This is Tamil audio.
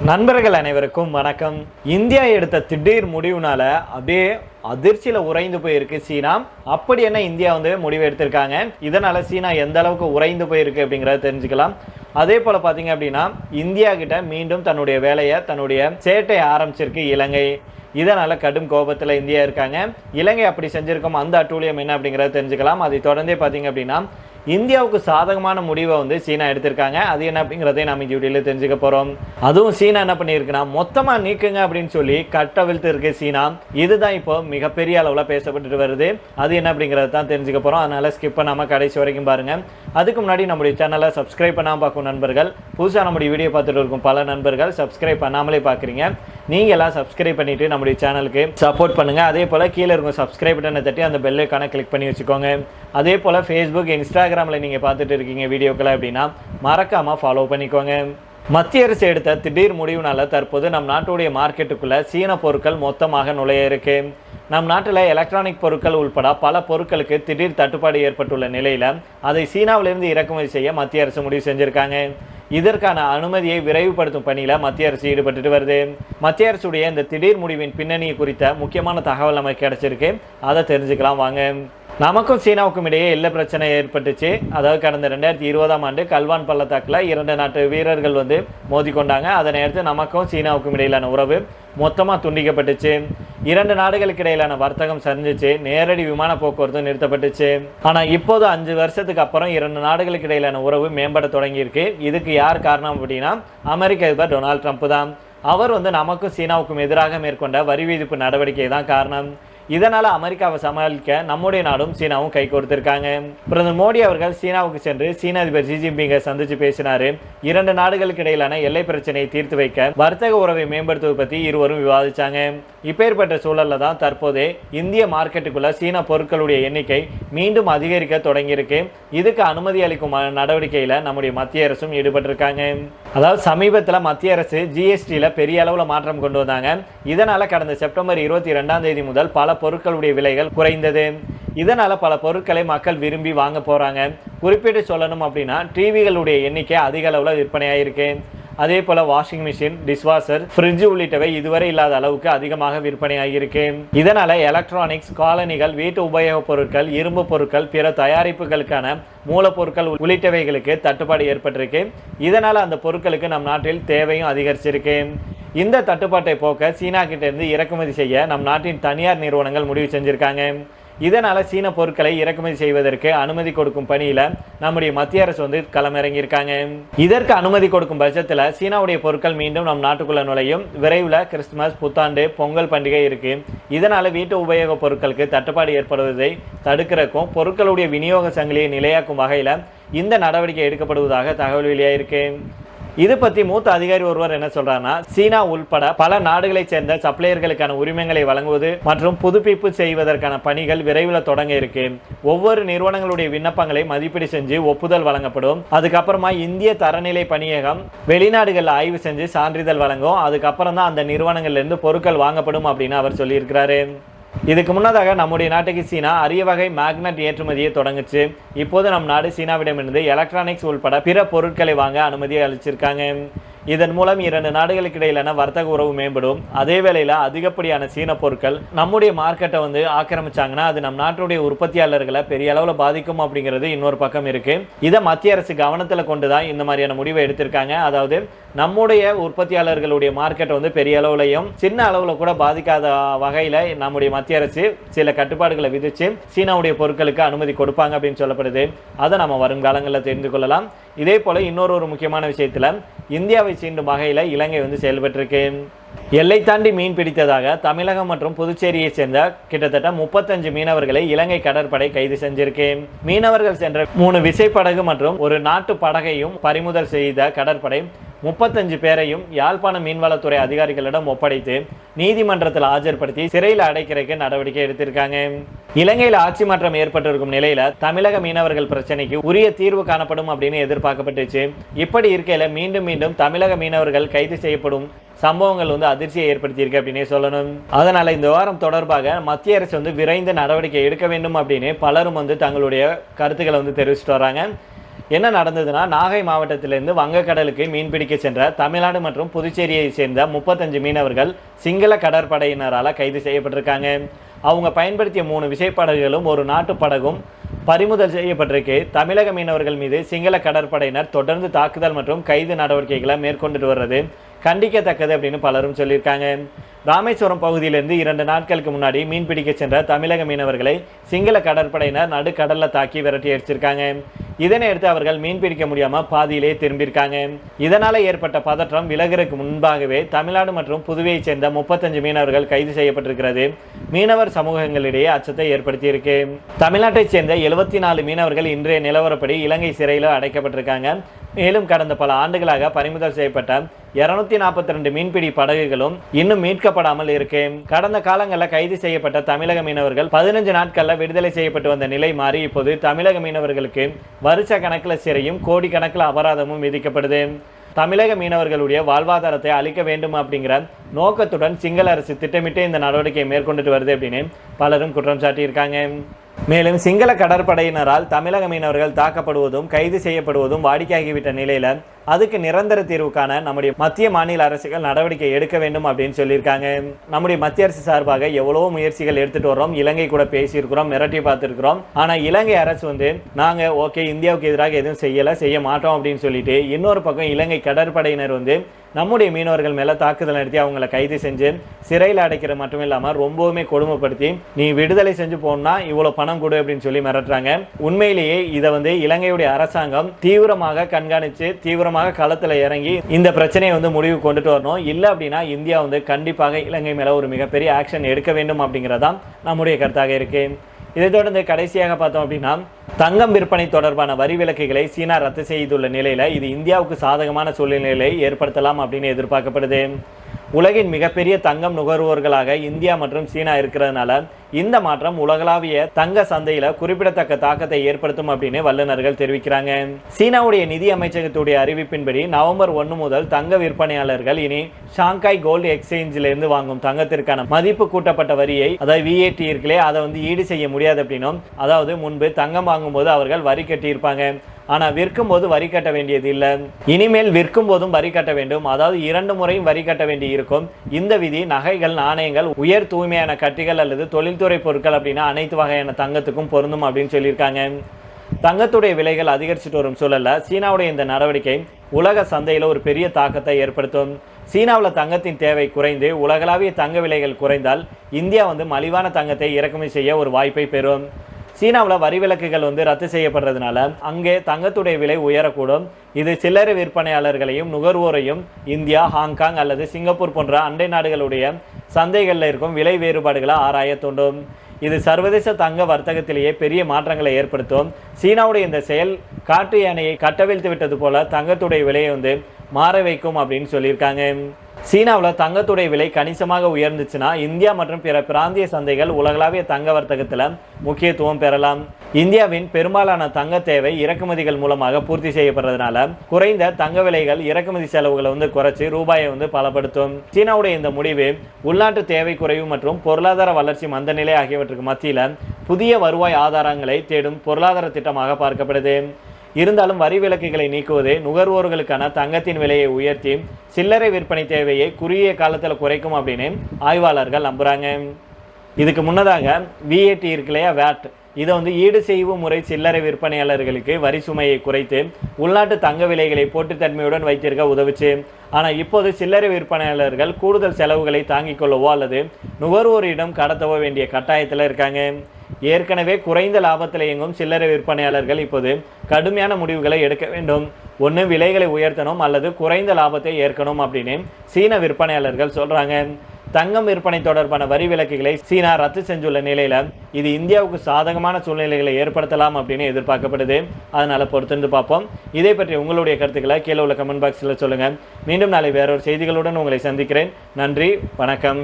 நண்பர்கள் அனைவருக்கும் வணக்கம். இந்தியா எடுத்த திடீர் முடிவுனால அப்படியே அதிர்ச்சியில உறைந்து போயிருக்கு சீனா. அப்படி என்ன இந்தியா முடிவு எடுத்திருக்காங்க, இதனால சீனா எந்த அளவுக்கு உறைந்து போயிருக்கு அப்படிங்கறத தெரிஞ்சுக்கலாம். அதே போல பாத்தீங்க அப்படின்னா இந்தியா கிட்ட மீண்டும் தன்னுடைய வேலையை தன்னுடைய சேட்டை ஆரம்பிச்சிருக்கு இலங்கை. இதனால கடும் கோபத்துல இந்தியா இருக்காங்க. இலங்கை அப்படி செஞ்சிருக்கோம், அந்த அட்டூழியம் என்ன அப்படிங்கறத தெரிஞ்சுக்கலாம். அதை தொடர்ந்தே பாத்தீங்க அப்படின்னா இந்தியாவுக்கு சாதகமான முடிவை சீனா எடுத்திருக்காங்க. அது என்ன அப்படிங்கிறதை நம்ம இந்த வீடியோல தெரிஞ்சுக்க போறோம். அதுவும் சீனா என்ன பண்ணியிருக்குன்னா மொத்தமா நீக்குங்க அப்படின்னு சொல்லி கட்டவிழ்த்து இருக்கு சீனா. இதுதான் இப்போ மிகப்பெரிய அளவுல பேசப்பட்டு வருது. அது என்ன அப்படிங்கறத தான் தெரிஞ்சுக்க போறோம். அதனால ஸ்கிப் பண்ணாம கடைசி வரைக்கும் பாருங்க. அதுக்கு முன்னாடி நம்முடைய சேனலை சப்ஸ்கிரைப் பண்ணாம பார்க்கும் நண்பர்கள், புதுசா நம்முடைய வீடியோ பார்த்துட்டு இருக்கும் பல நண்பர்கள் சப்ஸ்கிரைப் பண்ணாமலே பாக்குறீங்க. நீங்க எல்லாம் சப்ஸ்கிரைப் பண்ணிட்டு நம்முடைய சேனலுக்கு சப்போர்ட் பண்ணுங்க. அதே போல கீழே இருக்கும் சப்ஸ்கிரைப் பட்டனை தட்டி அந்த பெல் ஐகானை கிளிக் பண்ணி வச்சுக்கோங்க. அதே போல ஃபேஸ்புக், இன்ஸ்டாகிராமில் நீங்கள் பார்த்துட்டு இருக்கீங்க வீடியோக்களை அப்படின்னா மறக்காமல் ஃபாலோ பண்ணிக்கோங்க. மத்திய அரசு எடுத்த திடீர் முடிவுனால தற்போது நம் நாட்டுடைய மார்க்கெட்டுக்குள்ள சீன பொருட்கள் மொத்தமாக நுழைய இருக்கு. நம் நாட்டில் எலக்ட்ரானிக் பொருட்கள் உள்பட பல பொருட்களுக்கு திடீர் தட்டுப்பாடு ஏற்பட்டுள்ள நிலையில அதை சீனாவிலிருந்து இறக்குமதி செய்ய மத்திய அரசு முடிவு செஞ்சிருக்காங்க. இதற்கான அனுமதியை விரைவுபடுத்தும் பணியில மத்திய அரசு ஈடுபட்டு வருது. மத்திய அரசுடைய இந்த திடீர் முடிவின் பின்னணி குறித்த முக்கியமான தகவல் நமக்கு கிடைச்சிருக்கு. அதை தெரிஞ்சுக்கலாம் வாங்க. நமக்கும் சீனாவுக்கும் இடையே எல்லை பிரச்சனை ஏற்பட்டுச்சு. அதாவது கடந்த 2020ஆம் ஆண்டு கல்வான் பள்ளத்தாக்கில் 2 நாட்டு வீரர்கள் மோதிக்கொண்டாங்க. அதனை அடுத்து நமக்கும் சீனாவுக்கும் இடையிலான உறவு மொத்தமாக துண்டிக்கப்பட்டுச்சு. 2 நாடுகளுக்கு இடையிலான வர்த்தகம் சரிஞ்சிச்சு. நேரடி விமான போக்குவரத்து நிறுத்தப்பட்டுச்சு. ஆனால் இப்போது 5 வருஷத்துக்கு அப்புறம் 2 நாடுகளுக்கு இடையிலான உறவு மேம்பட தொடங்கியிருக்கு. இதுக்கு யார் காரணம் அப்படின்னா அமெரிக்க அதிபர் டொனால்ட் ட்ரம்ப் தான். அவர் நமக்கும் சீனாவுக்கும் எதிராக மேற்கொண்ட வரி விதிப்பு நடவடிக்கை தான் காரணம். இதனால அமெரிக்காவை சமாளிக்க நம்முடைய நாடும் சீனாவும் கை கொடுத்திருக்காங்க. பிரதமர் மோடி அவர்கள் சீனாவுக்கு சென்று சீன அதிபர் ஜி ஜின்பிங்கை சந்திச்சு பேசினாரு. 2 நாடுகளுக்கு இடையிலான எல்லை பிரச்சனையை தீர்த்து வைக்க வர்த்தக உறவை மேம்படுத்துவது பற்றி இருவரும் விவாதிச்சாங்க. இப்பேற்பட்ட சூழல்ல தான் தற்போது இந்திய மார்க்கெட்டுக்குள்ள சீன பொருட்களுடைய எண்ணிக்கை மீண்டும் அதிகரிக்க தொடங்கியிருக்கு. இதுக்கு அனுமதி அளிக்கும் நடவடிக்கையில நம்முடைய மத்திய அரசும் ஈடுபட்டிருக்காங்க. அதாவது சமீபத்தில் மத்திய அரசு ஜிஎஸ்டியில பெரிய அளவுல மாற்றம் கொண்டு வந்தாங்க. இதனால கடந்த செப்டம்பர் 22ஆம் தேதி முதல் பல பொருட்களுடைய விலைகள் குறைந்தது. இதனால பல பொருட்களை மக்கள் விரும்பி வாங்க போறாங்க. குறிப்பிட்டு சொல்லணும் அப்படின்னா டிவிகளுடைய எண்ணிக்கை அதிக அளவுல விற்பனையாயிருக்கு. அதே போல வாஷிங் மிஷின், டிஷ்வாஷர், ஃப்ரிட்ஜ் உள்ளிட்டவை இதுவரை இல்லாத அளவுக்கு அதிகமாக விற்பனையாகியிருக்கு. இதனால எலக்ட்ரானிக்ஸ், காலணிகள், வீட்டு உபயோகப் பொருட்கள், இரும்பு பொருட்கள், பிற தயாரிப்புகளுக்கான மூலப்பொருட்கள் உள்ளிட்டவைகளுக்கு தட்டுப்பாடு ஏற்பட்டிருக்கு. இதனால அந்த பொருட்களுக்கு நம் நாட்டில் தேவையும் அதிகரிச்சிருக்கு. இந்த தட்டுப்பாட்டை போக்க சீனா கிட்ட இருந்து இறக்குமதி செய்ய நம் நாட்டின் தனியார் நிறுவனங்கள் முடிவு செஞ்சிருக்காங்க. இதனால சீன பொருட்களை இறக்குமதி செய்வதற்கு அனுமதி கொடுக்கும் பணியில நம்முடைய மத்திய அரசு களமிறங்கியிருக்காங்க. இதற்கு அனுமதி கொடுக்கும் பட்சத்தில் சீனாவுடைய பொருட்கள் மீண்டும் நம் நாட்டுக்குள்ள நுழையும். விரைவில் கிறிஸ்துமஸ், புத்தாண்டு, பொங்கல் பண்டிகை இருக்கு. இதனால வீட்டு உபயோக பொருட்களுக்கு தட்டுப்பாடு ஏற்படுவதை தடுக்கிறதுக்கும் பொருட்களுடைய விநியோக சங்கிலியை நிலையாக்கும் வகையில இந்த நடவடிக்கை எடுக்கப்படுவதாக தகவல் வெளியாயிருக்கு. இது பற்றி மூத்த அதிகாரி ஒருவர் என்ன சொல்றாருன்னா, சீனா உள்பட பல நாடுகளை சேர்ந்த சப்ளையர்களுக்கான உரிமங்களை வழங்குவது மற்றும் புதுப்பிப்பு செய்வதற்கான பணிகள் விரைவில் தொடங்க இருக்கு. ஒவ்வொரு நிறுவனங்களுடைய விண்ணப்பங்களை மதிப்பீடு செஞ்சு ஒப்புதல் வழங்கப்படும். அதுக்கப்புறமா இந்திய தரநிலை பணியகம் வெளிநாடுகளில் ஆய்வு செஞ்சு சான்றிதழ் வழங்கும். அதுக்கப்புறம் தான் அந்த நிறுவனங்கள்ல இருந்து பொருட்கள் வாங்கப்படும் அப்படின்னு அவர் சொல்லியிருக்கிறாரு. இதுக்கு முன்னதாக நம்முடைய நாட்டுக்கு சீனா அரிய வகை மேக்னட் ஏற்றுமதியை தொடங்குச்சு. இப்போது நம் நாடு சீனாவிடமிருந்து எலக்ட்ரானிக்ஸ் உள்பட பிற பொருட்களை வாங்க அனுமதியை அளிச்சிருக்காங்க. இதன் மூலம் 2 நாடுகளுக்கு இடையிலான வர்த்தக உறவு மேம்படும். அதே வேளையில அதிகப்படியான சீன பொருட்கள் நம்முடைய மார்க்கெட்டை ஆக்கிரமிச்சாங்கன்னா அது நம் நாட்டுடைய உற்பத்தியாளர்களை பெரிய அளவுல பாதிக்கும் அப்படிங்கிறது இன்னொரு பக்கம் இருக்கு. இதை மத்திய அரசு கவனத்துல கொண்டுதான் இந்த மாதிரியான முடிவை எடுத்திருக்காங்க. அதாவது நம்முடைய உற்பத்தியாளர்களுடைய மார்க்கெட்டை பெரிய அளவுலையும் சின்ன அளவுல கூட பாதிக்காத வகையில நம்முடைய மத்திய அரசு சில கட்டுப்பாடுகளை விதிச்சு சீனாவுடைய பொருட்களுக்கு அனுமதி கொடுப்பாங்க அப்படின்னு சொல்லப்படுது. அதை நம்ம வருங்காலங்களில் தெரிந்து கொள்ளலாம். இதே போல இன்னொரு முக்கியமான விஷயத்துல இந்தியாவை சீண்டும் வகையில இலங்கை செயல்பட்டிருக்கு. எல்லை தாண்டி மீன் பிடித்ததாக தமிழகம் மற்றும் புதுச்சேரியை சேர்ந்த கிட்டத்தட்ட 35 மீனவர்களை இலங்கை கடற்படை கைது செஞ்சிருக்கு. மீனவர்கள் சென்ற 3 விசைப்படகு மற்றும் ஒரு நாட்டு படகையும் பறிமுதல் செய்த கடற்படை 35 பேரையும் யாழ்ப்பாண மீன்வளத்துறை அதிகாரிகளிடம் ஒப்படைத்து நீதிமன்றத்தில் ஆஜர்படுத்தி சிறையில் அடைக்கிறதுக்கு நடவடிக்கை எடுத்திருக்காங்க. இலங்கையில் ஆட்சி மாற்றம் ஏற்பட்டிருக்கும் நிலையில தமிழக மீனவர்கள் பிரச்சனைக்கு உரிய தீர்வு காணப்படும் அப்படின்னு எதிர்பார்க்கப்பட்டுச்சு. இப்படி இருக்கையில மீண்டும் தமிழக மீனவர்கள் கைது செய்யப்படும் சம்பவங்கள் அதிர்ச்சியை ஏற்படுத்தியிருக்கு அப்படின்னே சொல்லணும். அதனால இந்த வாரம் தொடர்பாக மத்திய அரசு விரைந்து நடவடிக்கை எடுக்க வேண்டும் அப்படின்னு பலரும் தங்களுடைய கருத்துக்களை தெரிவிச்சுட்டு வராங்க. என்ன நடந்ததுன்னா, நாகை மாவட்டத்திலிருந்து வங்கக்கடலுக்கு மீன்பிடிக்க சென்ற தமிழ்நாடு மற்றும் புதுச்சேரியை சேர்ந்த 35 மீனவர்கள் சிங்கள கடற்படையினரால் கைது செய்யப்பட்டிருக்காங்க. அவங்க பயன்படுத்திய 3 விசைப்படகுகளும் ஒரு நாட்டு படகும் பறிமுதல் செய்யப்பட்டிருக்கு. தமிழக மீனவர்கள் மீது சிங்கள கடற்படையினர் தொடர்ந்து தாக்குதல் மற்றும் கைது நடவடிக்கைகளை மேற்கொண்டுட்டு வர்றது கண்டிக்கத்தக்கது அப்படின்னு பலரும் சொல்லியிருக்காங்க. ராமேஸ்வரம் பகுதியிலிருந்து 2 நாட்களுக்கு முன்னாடி மீன்பிடிக்க சென்ற தமிழக மீனவர்களை சிங்கள கடற்படையினர் நடுக்கடலில் தாக்கி விரட்டி அடிச்சிருக்காங்க. இதனை அடுத்து அவர்கள் மீன்பிடிக்க முடியாம பாதியிலே திரும்பியிருக்காங்க. இதனால ஏற்பட்ட பதற்றம் விலகிறதுக்கு முன்பாகவே தமிழ்நாடு மற்றும் புதுவையை சேர்ந்த 35 மீனவர்கள் கைது செய்யப்பட்டிருக்கிறது மீனவர் சமூகங்களிடையே அச்சத்தை ஏற்படுத்தியிருக்கு. தமிழ்நாட்டை சேர்ந்த 74 மீனவர்கள் இன்றைய நிலவரப்படி இலங்கை சிறையில் அடைக்கப்பட்டிருக்காங்க. மேலும் கடந்த பல ஆண்டுகளாக பறிமுதல் செய்யப்பட்ட 242 மீன்பிடி படகுகளும் இன்னும் மீட்கப்படாமல் இருக்கு. கடந்த காலங்களில் கைது செய்யப்பட்ட தமிழக மீனவர்கள் 15 நாட்களில் விடுதலை செய்யப்பட்டு வந்த நிலை மாறி இப்போது தமிழக மீனவர்களுக்கு வருஷ கணக்கில் சிறையும் கோடி கணக்கில் அபராதமும் விதிக்கப்படுது. தமிழக மீனவர்களுடைய வாழ்வாதாரத்தை அளிக்க வேண்டும் அப்படிங்கிற நோக்கத்துடன் சிங்கள அரசு திட்டமிட்டு இந்த நடவடிக்கையை மேற்கொண்டுட்டு வருது அப்படின்னு பலரும் குற்றம் சாட்டியிருக்காங்க. மேலும் சிங்கள கடற்படையினரால் தமிழக மீனவர்கள் தாக்கப்படுவதும் கைது செய்யப்படுவதும் வாடிக்கையாகிவிட்ட நிலையில அதுக்கு நிரந்தர தீர்வுக்கான நம்முடைய மத்திய மாநில அரசுகள் நடவடிக்கை எடுக்க வேண்டும் அப்படின்னு சொல்லியிருக்காங்க. நம்முடைய மத்திய அரசு சார்பாக எவ்வளவோ முயற்சிகள் எடுத்துட்டு வரோம், இலங்கை கூட பேசியிருக்கிறோம், மிரட்டி பார்த்துருக்கிறோம். ஆனா இலங்கை அரசு நாங்க ஓகே இந்தியாவுக்கு எதிராக எதுவும் செய்ய மாட்டோம் அப்படின்னு சொல்லிட்டு இன்னொரு பக்கம் இலங்கை கடற்படையினர் நம்முடைய மீனவர்கள் மேல தாக்குதல் நடத்தி அவங்களை கைது செஞ்சு சிறையில் அடைக்கிற மட்டும் இல்லாம ரொம்பவுமே கொடுமைப்படுத்தி நீ விடுதலை செஞ்சு போனா இவ்வளவு பணம் கொடு அப்படின்னு சொல்லி மிரட்டுறாங்க. உண்மையிலேயே இதை இலங்கையுடைய அரசாங்கம் தீவிரமாக கண்காணிச்சு தீவிரமாக களத்துல இறங்கி இந்த பிரச்சனையை முடிவு கொண்டுட்டு வரணும். இல்ல அப்படின்னா இந்தியா கண்டிப்பாக இலங்கை மேல ஒரு மிகப்பெரிய ஆக்ஷன் எடுக்க வேண்டும் அப்படிங்கறதான் நம்முடைய கருத்தாக இருக்கு. இதை தொடர்ந்து கடைசியாக பார்த்தோம் அப்படின்னா, தங்கம் விற்பனை தொடர்பான வரி விலக்குகளை சீனா ரத்து செய்துள்ள நிலையில இது இந்தியாவுக்கு சாதகமான சூழ்நிலையை ஏற்படுத்தலாம் அப்படின்னு எதிர்பார்க்கப்படுது. உலகின் மிகப்பெரிய தங்கம் நுகர்வோர்களாக இந்தியா மற்றும் சீனா இருக்கிறதுனால இந்த மாற்றம் உலகளாவிய தங்க சந்தையில குறிப்பிடத்தக்க தாக்கத்தை ஏற்படுத்தும் அப்படின்னு வல்லுநர்கள் தெரிவிக்கிறாங்க. சீனாவுடைய நிதி அமைச்சகத்துடைய அறிவிப்பின்படி நவம்பர் 1 முதல் தங்க விற்பனையாளர்கள் இனி ஷாங்காய் கோல்டு எக்ஸ்சேஞ்சில இருந்து வாங்கும் தங்கத்திற்கான மதிப்பு கூட்டப்பட்ட வரியை, அதாவது VAT இருக்குல்லே, அதை ஈடு செய்ய முடியாது அப்படின்னும், அதாவது முன்பு தங்கம் வாங்கும்போது அவர்கள் வரி கட்டியிருப்பாங்க, ஆனா விற்கும் போது வரி கட்ட வேண்டியது இல்லை, இனிமேல் விற்கும் போதும் வரி கட்ட வேண்டும், அதாவது 2 முறையும் வரி கட்ட வேண்டி இருக்கும். இந்த விதி நகைகள், நாணயங்கள், உயர் தூய்மையான கட்டிகள் அல்லது தொழில்துறை பொருட்கள் அப்படின்னா அனைத்து வகையான தங்கத்துக்கும் பொருந்தும் அப்படின்னு சொல்லியிருக்காங்க. தங்கத்துடைய விலைகள் அதிகரிச்சுட்டு வரும் சூழல்ல சீனாவுடைய இந்த நடவடிக்கை உலக சந்தையில ஒரு பெரிய தாக்கத்தை ஏற்படுத்தும். சீனாவில் தங்கத்தின் தேவை குறைந்து உலகளாவிய தங்க விலைகள் குறைந்தால் இந்தியா மலிவான தங்கத்தை இறக்குமதி செய்ய ஒரு வாய்ப்பை பெறும். சீனாவில் வரி விலக்குகள் ரத்து செய்யப்படுறதுனால அங்கே தங்கத்துடைய விலை உயரக்கூடும். இது சில்லறை விற்பனையாளர்களையும் நுகர்வோரையும் இந்தியா, ஹாங்காங் அல்லது சிங்கப்பூர் போன்ற அண்டை நாடுகளுடைய சந்தைகளில் இருக்கும் விலை வேறுபாடுகளை ஆராய தூண்டும். இது சர்வதேச தங்க வர்த்தகத்திலேயே பெரிய மாற்றங்களை ஏற்படுத்தும். சீனாவுடைய இந்த செயல் காட்டு யானையை கட்டவிழ்த்து விட்டது போல தங்கத்துடைய விலையை மாற வைக்கும் அப்படின்னு சொல்லியிருக்காங்க. சீனாவில் தங்கத்துடைய விலை கணிசமாக உயர்ந்துச்சுன்னா இந்தியா மற்றும் பிற பிராந்திய சந்தைகள் உலகளாவிய தங்க வர்த்தகத்தில் முக்கியத்துவம் பெறலாம். இந்தியாவின் பெரும்பாலான தங்க தேவை இறக்குமதிகள் மூலமாக பூர்த்தி செய்யப்படுறதுனால குறைந்த தங்க விலைகள் இறக்குமதி செலவுகளை குறைச்சி ரூபாயை பலப்படுத்தும். சீனாவுடைய இந்த முடிவு உள்நாட்டு தேவை குறைவு மற்றும் பொருளாதார வளர்ச்சி மந்தநிலை ஆகியவற்றுக்கு மத்தியில் புதிய வருவாய் ஆதாரங்களை தேடும் பொருளாதார திட்டமாக பார்க்கப்படுது. இருந்தாலும் வரி விலக்குகளை நீக்குவது நுகர்வோர்களுக்கான தங்கத்தின் விலையை உயர்த்தி சில்லறை விற்பனை தேவையை குறுகிய காலத்தில் குறைக்கும் அப்படின்னு ஆய்வாளர்கள் நம்புறாங்க. இதுக்கு முன்னதாக VAT இருக்குல்லையா, VAT, இதை ஈடு செய்வு முறை சில்லறை விற்பனையாளர்களுக்கு வரி சுமையை குறைத்து உள்நாட்டு தங்க விலைகளை போட்டித்தன்மையுடன் வைத்திருக்க உதவுச்சு. ஆனால் இப்போது சில்லறை விற்பனையாளர்கள் கூடுதல் செலவுகளை தாங்கிக் கொள்ளவோ அல்லது நுகர்வோரிடம் கடத்தவோ வேண்டிய கட்டாயத்தில் இருக்காங்க. ஏற்கனவே குறைந்த லாபத்தில் இயங்கும் சில்லறை விற்பனையாளர்கள் இப்போது கடுமையான முடிவுகளை எடுக்க வேண்டும். ஒன்று விலைகளை உயர்த்தணும் அல்லது குறைந்த லாபத்தை ஏற்கணும் அப்படின்னு சீன விற்பனையாளர்கள் சொல்றாங்க. தங்கம் விற்பனை தொடர்பான வரி விலக்குகளை சீனா ரத்து செஞ்சுள்ள நிலையில இது இந்தியாவுக்கு சாதகமான சூழ்நிலைகளை ஏற்படுத்தலாம் அப்படின்னு எதிர்பார்க்கப்படுது. அதனால பொறுத்திருந்து பார்ப்போம். இதை பற்றி உங்களுடைய கருத்துக்களை கீழே உள்ள கமெண்ட் பாக்ஸில் சொல்லுங்க. மீண்டும் நாளை வேறொரு செய்திகளுடன் உங்களை சந்திக்கிறேன். நன்றி, வணக்கம்.